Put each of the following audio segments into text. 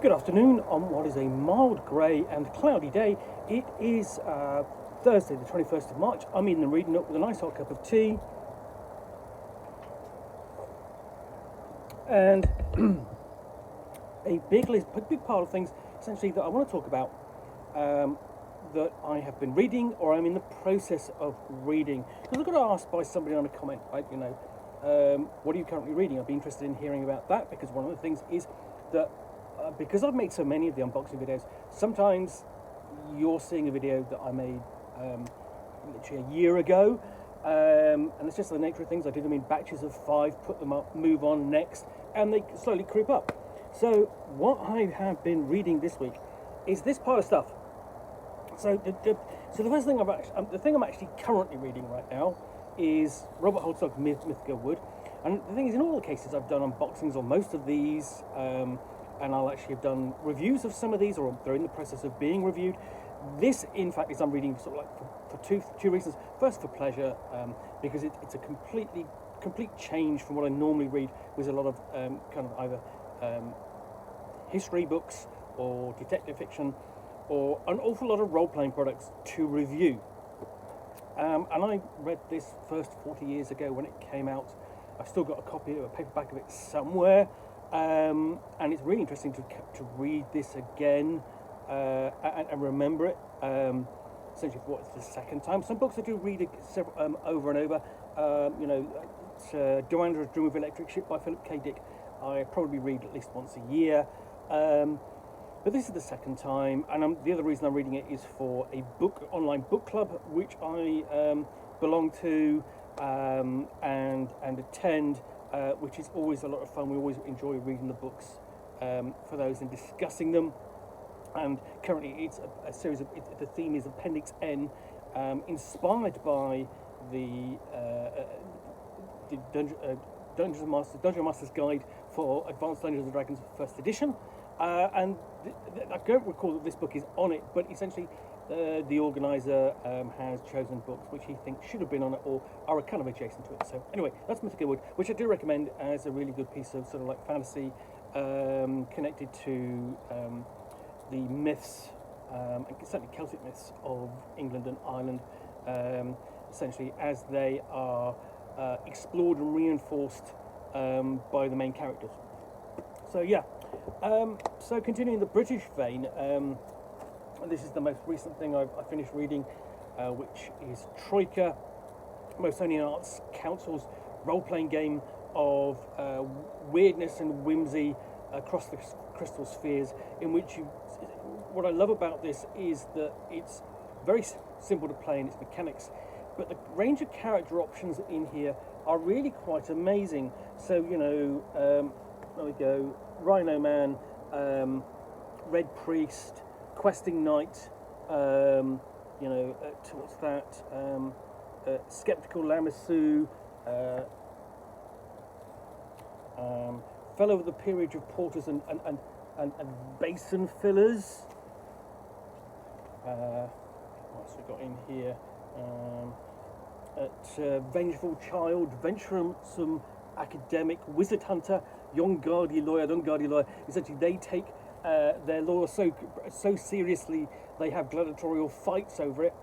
Good afternoon on what is a mild grey and cloudy day. It is Thursday the 21st of March. I'm in the reading nook with a nice hot cup of tea and a big pile of things essentially that I want to talk about that I have been reading or I'm in the process of reading. Because I got asked by somebody on a comment, right, what are you currently reading? I'd be interested in hearing about that, because one of the things is that because I've made so many of the unboxing videos, sometimes you're seeing a video that I made literally a year ago, and it's just the nature of things. I do them in batches of 5, put them up, move on next, and they slowly creep up. So what I have been reading this week is this pile of stuff. So the first thing the thing I'm actually currently reading right now is Robert Holdstock's Mythago Wood. And the thing is, in all the cases I've done unboxings on most of these, and I'll actually have done reviews of some of these, or they're in the process of being reviewed. This, in fact, is I'm reading sort of like for two reasons. First, for pleasure, because it's a complete change from what I normally read, with a lot of kind of either history books or detective fiction, or an awful lot of role-playing products to review. And I read this first 40 years ago when it came out. I've still got a copy of a paperback of it somewhere. And it's really interesting to read this again and remember it. Essentially, for it's the second time. Some books I do read several, over and over. Joanna's Dream of Electric Ship by Philip K. Dick. I probably read at least once a year. But this is the second time, and the other reason I'm reading it is for a online book club which I belong to and attend. Which is always a lot of fun. We always enjoy reading the books for those and discussing them. And currently it's a series of, the theme is Appendix N, inspired by the Dungeon Master's Guide for Advanced Dungeons and Dragons First Edition. And I don't recall that this book is on it, but essentially the organiser has chosen books which he thinks should have been on it or are kind of adjacent to it. So anyway, that's Mythago Wood, which I do recommend as a really good piece of sort of like fantasy connected to the myths, and certainly Celtic myths of England and Ireland, essentially as they are explored and reinforced by the main characters. So yeah, so continuing the British vein, this is the most recent thing I finished reading, which is Troika, Mythago Arts Council's role-playing game of weirdness and whimsy across the crystal spheres, in which what I love about this is that it's very simple to play in its mechanics, but the range of character options in here are really quite amazing. So, there we go, Rhino Man, Red Priest, Questing Knight, what's that? Skeptical Lamassu, fellow of the peerage of porters and basin fillers. What else we got in here? Vengeful Child, Venturesome Academic, Wizard Hunter, Young Guardy Lawyer. Essentially, they take their law so seriously they have gladiatorial fights over it.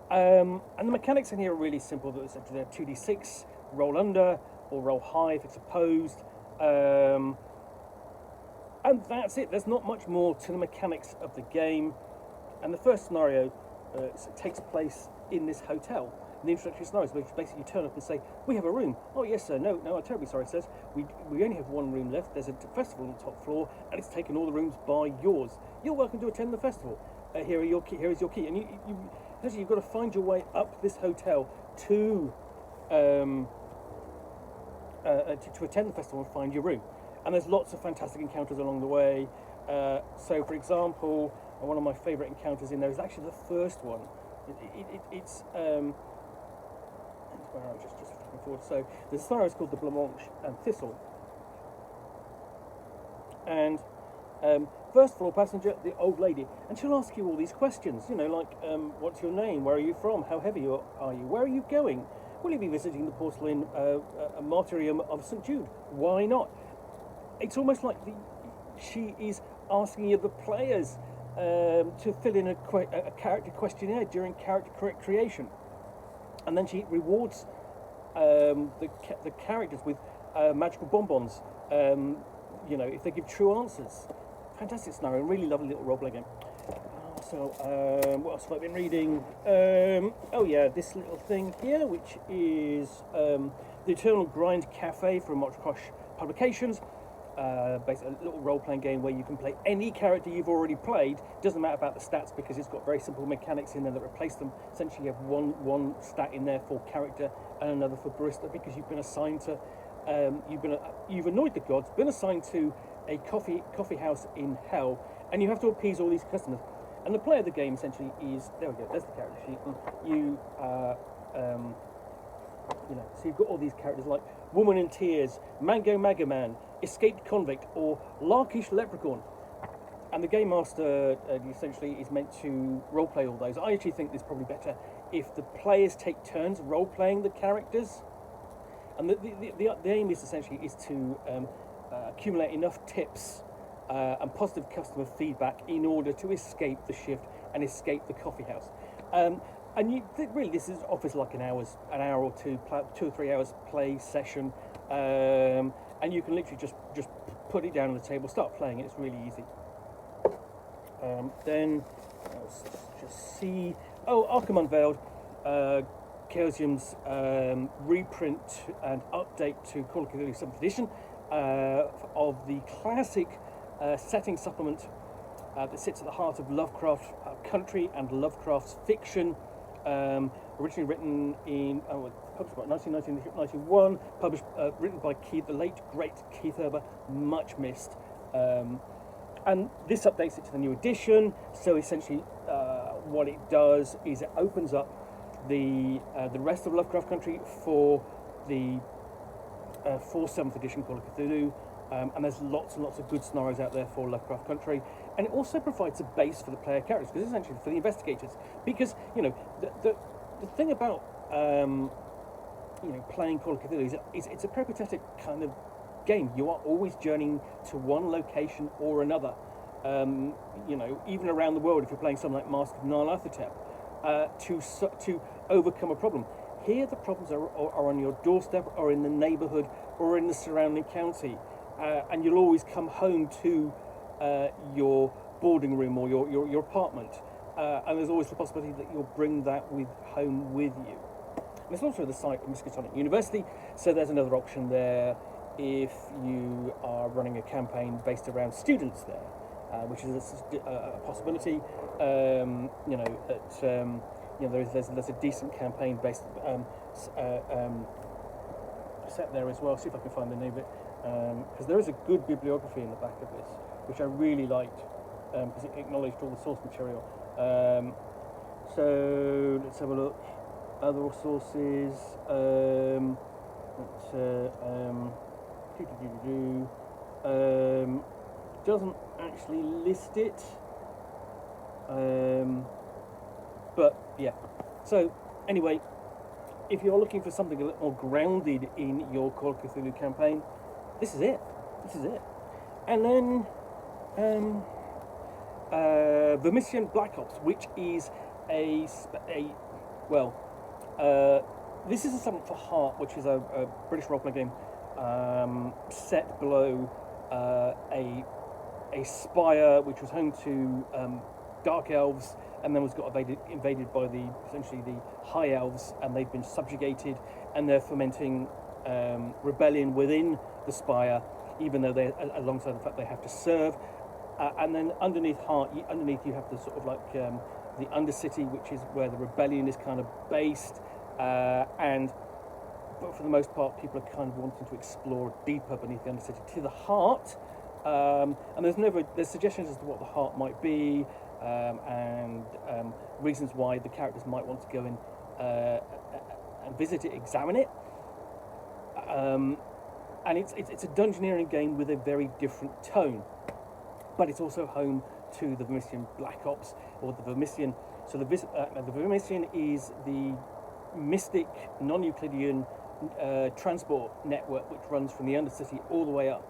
And the mechanics in here are really simple. They're 2d6, roll under or roll high if it's opposed. And that's it. There's not much more to the mechanics of the game. And the first scenario takes place in this hotel. In the introductory scenarios, which basically you turn up and say, "We have a room." "Oh yes sir." "No, I'm terribly sorry," it says. We only have one room left. There's a festival on the top floor, and it's taken all the rooms by yours. You're welcome to attend the festival. Here is your key. And you've got to find your way up this hotel to attend the festival and find your room. And there's lots of fantastic encounters along the way. So, for example, one of my favourite encounters in there is actually the first one. It's where I was just looking forward. So the scenario is called the Blancmange and Thistle. And first floor passenger, the old lady, and she'll ask you all these questions, what's your name, where are you from, how heavy are you, where are you going, will you be visiting the porcelain martyrium of St. Jude, why not? It's almost like she is asking the players to fill in a character questionnaire during character creation, and then she rewards the characters with magical bonbons. If they give true answers. Fantastic scenario, really lovely little role-playing game. What else have I been reading? This little thing here, which is the Eternal Grind Cafe from Motrokosh Publications. Basically a little role-playing game where you can play any character you've already played. Doesn't matter about the stats because it's got very simple mechanics in there that replace them. Essentially, you have one stat in there for character and another for barista because you've been assigned to. You've annoyed the gods, been assigned to a coffee house in hell, and you have to appease all these customers. And the play of the game essentially is, there we go, there's the character sheet. So you've got all these characters like Woman in Tears, Mango Magaman, Escaped Convict, or Larkish Leprechaun. And the Game Master essentially is meant to roleplay all those. I actually think it's probably better if the players take turns role-playing the characters. And the aim is essentially to accumulate enough tips and positive customer feedback in order to escape the shift and escape the coffee house. This offers like an hour or two, 2 or 3 hours play session, and you can literally just put it down on the table, start playing it. It's really easy. Then let's just see. Arkham Unveiled. Chaosium's reprint and update to Call of Cthulhu 7th edition of the classic setting supplement that sits at the heart of Lovecraft country and Lovecraft's fiction. Originally written in published by 1991, written by the late great Keith Urban, much missed. And this updates it to the new edition. So essentially, what it does is it opens up the rest of Lovecraft Country for the 7th edition Call of Cthulhu, and there's lots and lots of good scenarios out there for Lovecraft Country, and it also provides a base for the player characters, because essentially for the investigators, because the thing about playing Call of Cthulhu is it's a peripatetic kind of game. You are always journeying to one location or another, even around the world if you're playing something like Mask of Nyarlathotep. To overcome a problem. Here the problems are on your doorstep or in the neighbourhood or in the surrounding county, and you'll always come home to your boarding room or your apartment, and there's always the possibility that you'll bring that home with you. And it's also the site of Miskatonic University, so there's another option there if you are running a campaign based around students there. Which is a possibility. There's a decent campaign based set there as well. See if I can find the name of it, because there is a good bibliography in the back of this, which I really liked, because it acknowledged all the source material. So let's have a look. Other sources. Doesn't actually list it, but yeah. So anyway, if you're looking for something a little more grounded in your Call of Cthulhu campaign, this is it. And then Vermissian Black Ops, which is this is a supplement for Heart, which is a British role-playing game set below a spire which was home to dark elves, and then got invaded by essentially the high elves, and they've been subjugated, and they're fomenting rebellion within the spire, even though they're alongside the fact they have to serve. And then underneath you have the sort of like the Undercity, which is where the rebellion is kind of based, but for the most part, people are kind of wanting to explore deeper beneath the Undercity to the heart. And there's suggestions as to what the heart might be, and reasons why the characters might want to go in and visit it, examine it. And it's a dungeoneering game with a very different tone, but it's also home to the Vermissian Black Ops, or the Vermissian. So the Vermissian is the mystic non-Euclidean transport network which runs from the Undercity all the way up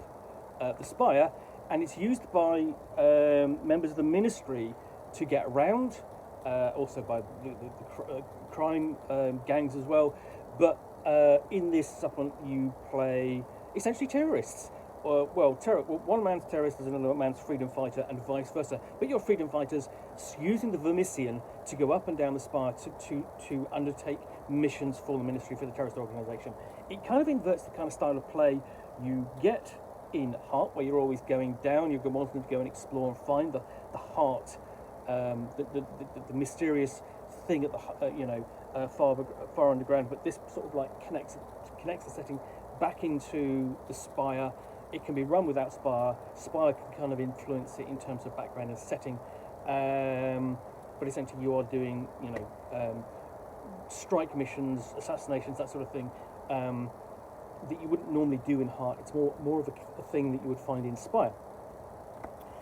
the spire, and it's used by members of the Ministry to get around, also by the crime gangs as well. But in this supplement, you play essentially terrorists. One man's terrorist is another man's freedom fighter, and vice versa. But you're freedom fighters using the Vermissian to go up and down the spire to undertake missions for the Ministry, for the terrorist organisation. It kind of inverts the kind of style of play you get in Heart, where you're always going down, you're wanting to go and explore and find the heart, the mysterious thing at the far underground. But this sort of like connects the setting back into the spire. It can be run without spire. Spire can kind of influence it in terms of background and setting, but essentially you are doing strike missions, assassinations, that sort of thing, that you wouldn't normally do in Heart. It's more of a thing that you would find in Spire.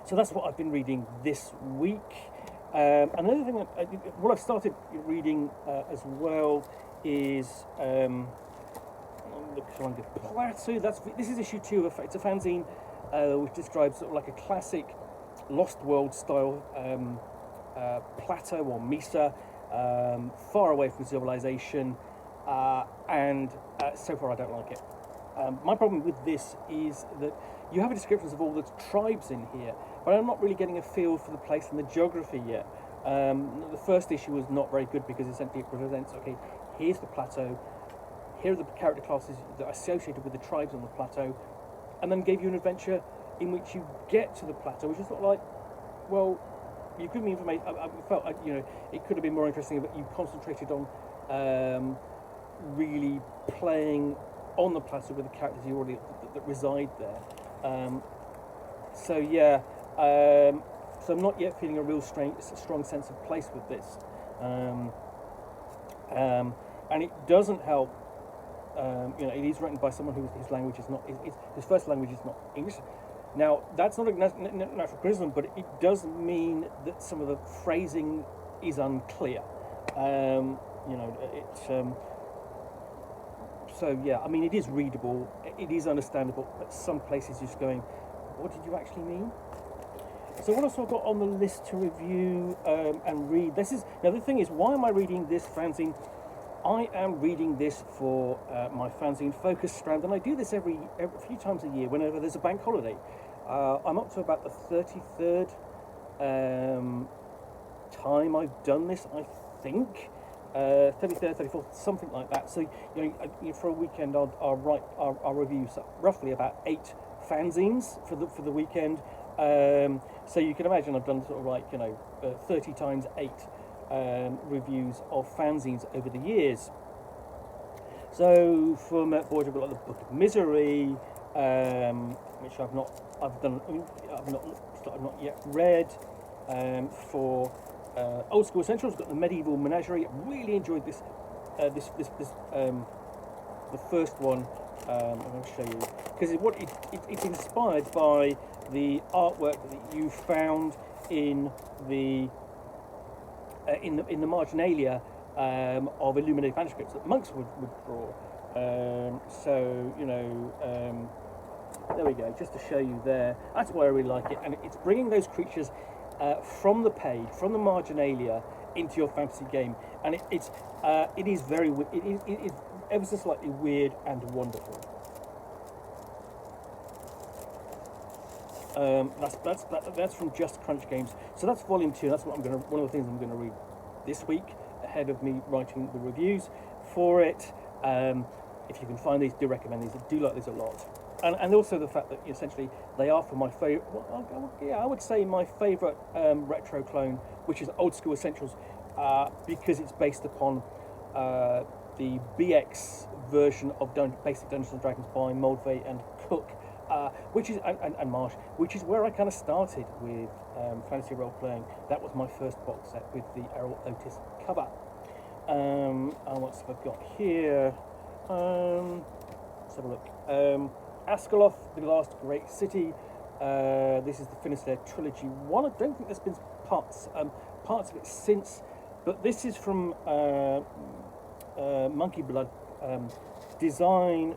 So that's what I've been reading this week. Another thing, what I've started reading as well is the Kalunga Plateau. This is issue 2 of it's a fanzine which describes sort of like a classic Lost World style plateau or mesa, far away from civilization, and so far I don't like it. My problem with this is that you have descriptions of all the tribes in here, but I'm not really getting a feel for the place and the geography yet. The first issue was not very good because essentially it presents, okay, here's the plateau, here are the character classes that are associated with the tribes on the plateau, and then gave you an adventure in which you get to the plateau, which is sort of like, well, you give me information. I felt it could have been more interesting, but you concentrated on really playing on the plateau with the characters you already that reside there. So I'm not yet feeling a real strong sense of place with this, and it doesn't help. It is written by someone whose language is not his first language is not English. Now that's not a natural criticism, but it does mean that some of the phrasing is unclear. So yeah, I mean, it is readable, it is understandable, but some places you're just going, what did you actually mean? So what else have I got on the list to review and read? Now the thing is, why am I reading this fanzine? I am reading this for my fanzine Focus Strand, and I do this every few times a year whenever there's a bank holiday. I'm up to about the 33rd time I've done this, I think. 33rd, 34th, something like that. So for a weekend, I'll review roughly about 8 fanzines for the weekend. So you can imagine I've done sort of like 30 times 8 reviews of fanzines over the years. So from Boyd, I've got like the Book of Misery, which I've not yet read. For Old School Essentials, I've got the Medieval Menagerie. I really enjoyed this. The first one. I'm going to show you because it's inspired by the artwork that you found in the marginalia of illuminated manuscripts that monks would draw. There we go, just to show you there. That's why I really like it, and it's bringing those creatures from the page, from the marginalia, into your fantasy game, and it is ever so slightly weird and wonderful. That's from Just Crunch Games. So that's volume 2. That's one of the things I'm going to read this week ahead of me writing the reviews for it. If you can find these, do recommend these. I do like these a lot, and also the fact that essentially they are for my favorite. I would say my favorite retro clone, which is Old School Essentials, because it's based upon the BX version of basic Dungeons and Dragons by Moldvay and Cook. Which is and Marsh, which is where I kind of started with fantasy role playing. That was my first box set with the Errol Otis cover. And what have I got here? Let's have a look. Ascoleth, the Last Great City. This is the Finisterre Trilogy 1. I don't think there's been parts of it since, but this is from Monkey Blood. Design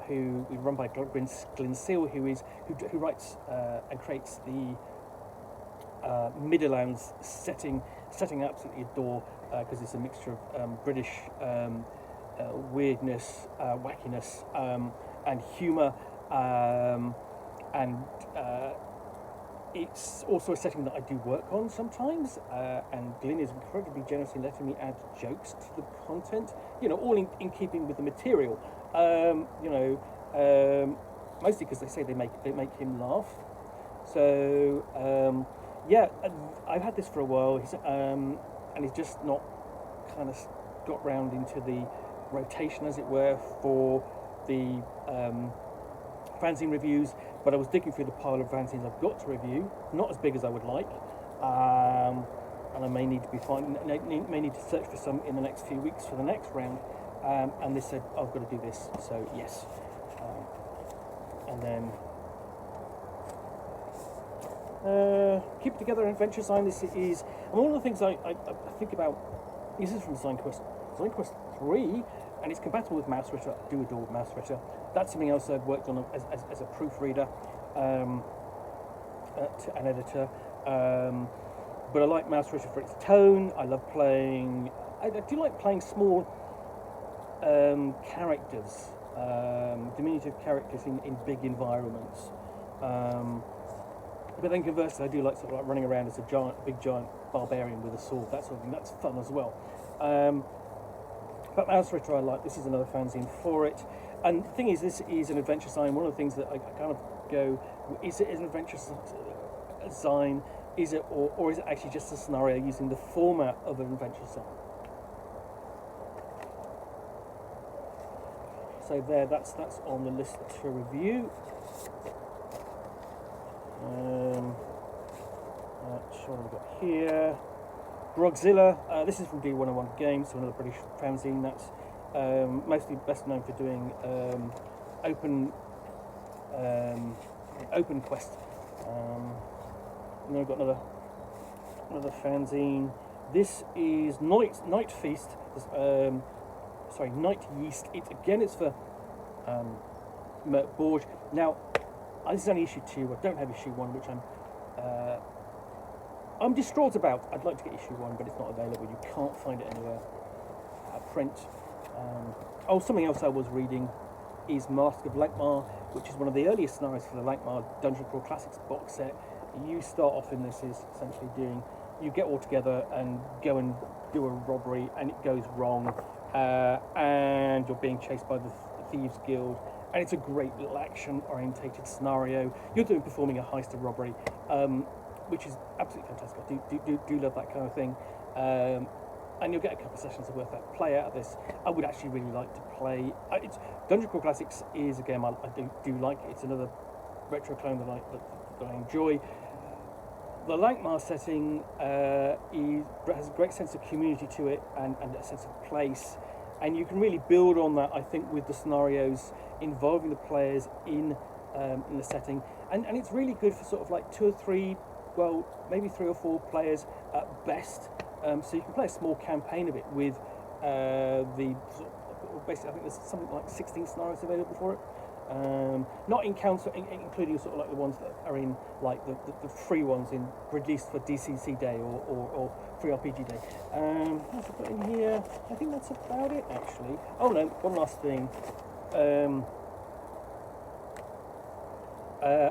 who is run by Glyn Seal, who writes and creates the Midlands setting I absolutely adore, because it's a mixture of British weirdness, wackiness, and humour, and it's also a setting that I do work on sometimes, and Glyn is incredibly generous in letting me add jokes to the content, all in keeping with the material, mostly because they say they make him laugh. So yeah, I've had this for a while, and he's just not kind of got round into the rotation, as it were, for the fanzine reviews. But I was digging through the pile of fanzines I've got to review, not as big as I would like, and I may need to search for some in the next few weeks for the next round. And they said, I've got to do this, so yes. And then Keep Together an Adventure Sign. This is, and one of the things I think about, this is from Design Quest 3, and it's compatible with Mouse Ritter. I do adore Mouse Ritter. That's something else I've worked on as a proofreader, an editor. But I like Mouse Ritter for its tone. I love playing, I do like playing small characters, diminutive characters in big environments. But then conversely, I do like sort of like running around as a big giant barbarian with a sword, that sort of thing. That's fun as well. But Mouse Ritter I like. This is another fanzine for it. And the thing is, this is an adventure sign. One of the things that I kind of go, is it an adventure sign? Is it, or is it actually just a scenario using the format of an adventure sign? So there, that's on the list to review. What have we got here? Grogzilla. This is from D101 Games, so another British fanzine. That's mostly best known for doing open quest. And then we've got another fanzine. This is Night Feast. Night Yeast. It's for Mert Borg. Now, this is only issue 2. I don't have issue 1, which I'm distraught about. I'd like to get issue 1, but it's not available. You can't find it anywhere. Print. Something else I was reading is Mask of Lankhmar, which is one of the earliest scenarios for the Lankhmar Dungeon Crawl Classics box set. You start off in this is essentially you get all together and go and do a robbery, and it goes wrong, and you're being chased by the Thieves Guild, and it's a great little action-orientated scenario. You're performing a heist or robbery, which is absolutely fantastic. I do love that kind of thing. And you'll get a couple of sessions worth of play out of this. I would actually really like to play. Dungeon Crawl Classics is a game I do like. It's another retro clone that I enjoy. The Lankhmar setting has a great sense of community to it and a sense of place, and you can really build on that, I think, with the scenarios involving the players in the setting, and it's really good for sort of like 2 or 3, well, maybe 3 or 4 players at best. So you can play a small campaign of it with basically I think there's something like 16 scenarios available for it. Not including sort of like the ones that are in like the free ones released for DCC Day or Free RPG Day. What's I put in here? I think that's about it actually. Oh no, one last thing.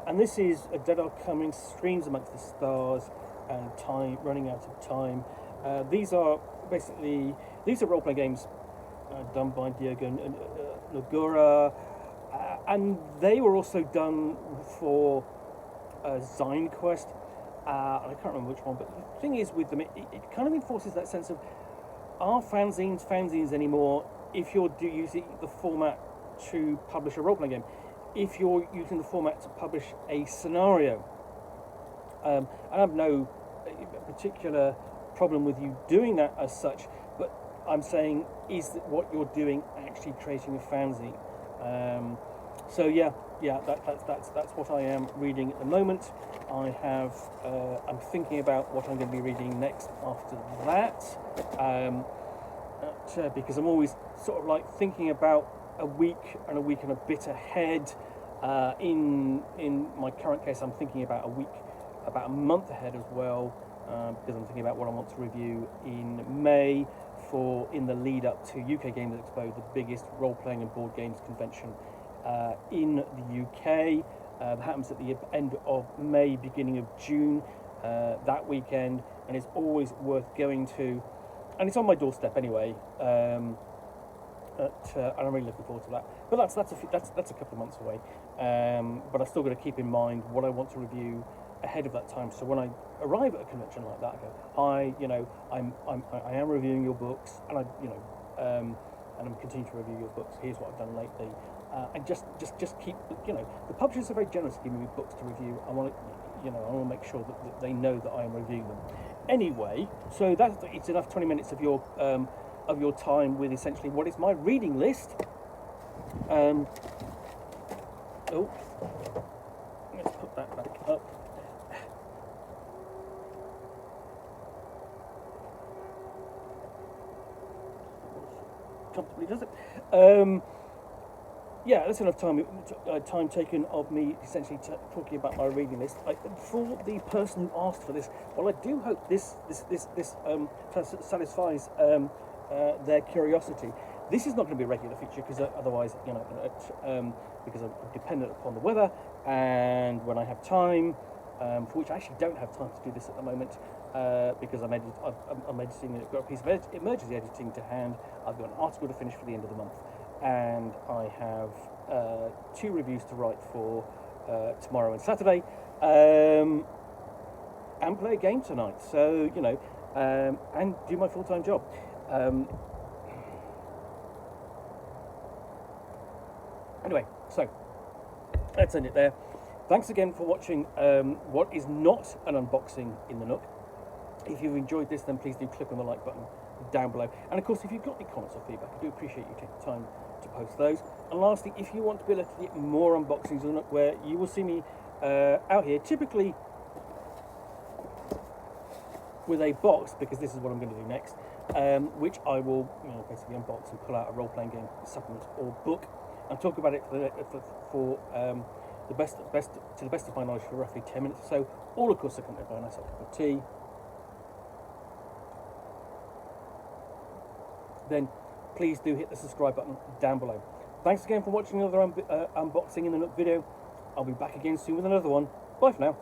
And this is A Dead Are Coming, Streams Amongst the Stars, and Time Running Out of Time. These are role-playing games done by Diego Nogura. And they were also done for Design Quest. I can't remember which one, but the thing is with them, it kind of enforces that sense of, are fanzines anymore if you're using the format to publish a role-playing game? If you're using the format to publish a scenario? And I have no particular problem with you doing that as such, but I'm saying, is that what you're doing actually creating a fanzine? So that's what I am reading at the moment. I'm thinking about what I'm going to be reading next after that, because I'm always sort of like thinking about a week and a bit ahead. In my current case, I'm thinking about a month ahead as well, because I'm thinking about what I want to review in May in the lead up to UK Games Expo, the biggest role-playing and board games convention in the UK. That happens at the end of May, beginning of June, that weekend, and it's always worth going to. And it's on my doorstep anyway, and I'm really looking forward to that. But that's a couple of months away. But I've still got to keep in mind what I want to review ahead of that time. So when I arrive at a convention like that, I go, "Hi, I am reviewing your books, and and I'm continuing to review your books. Here's what I've done lately." And just keep, the publishers are very generous giving me books to review. I want to make sure that they know that I am reviewing them. Anyway, so it's enough 20 minutes of your time with essentially what is my reading list. Let's put that back up. Comfortably does it. Yeah, that's enough time taken of me essentially talking about my reading list. For the person who asked for this, well, I do hope this satisfies their curiosity. This is not going to be a regular feature because otherwise, because I'm dependent upon the weather and when I have time, for which I actually don't have time to do this at the moment because I'm editing. I've got a piece of emergency editing to hand. I've got an article to finish for the end of the month. And I have 2 reviews to write for tomorrow and Saturday, and play a game tonight. So and do my full-time job. Anyway, so let's end it there. Thanks again for watching what is not an unboxing in the Nook. If you've enjoyed this, then please do click on the like button down below. And of course, if you've got any comments or feedback, I do appreciate you taking the time to post those. And lastly, if you want to be able to get more unboxings of the Nook, where you will see me out here, typically with a box, because this is what I'm going to do next, which I will basically unbox and pull out a role-playing game supplement or book and talk about it for the best to the best of my knowledge for roughly 10 minutes or so, all of course accompanied by a nice cup of tea. Then please do hit the subscribe button down below. Thanks again for watching another unboxing in the Nook video. I'll be back again soon with another one. Bye for now.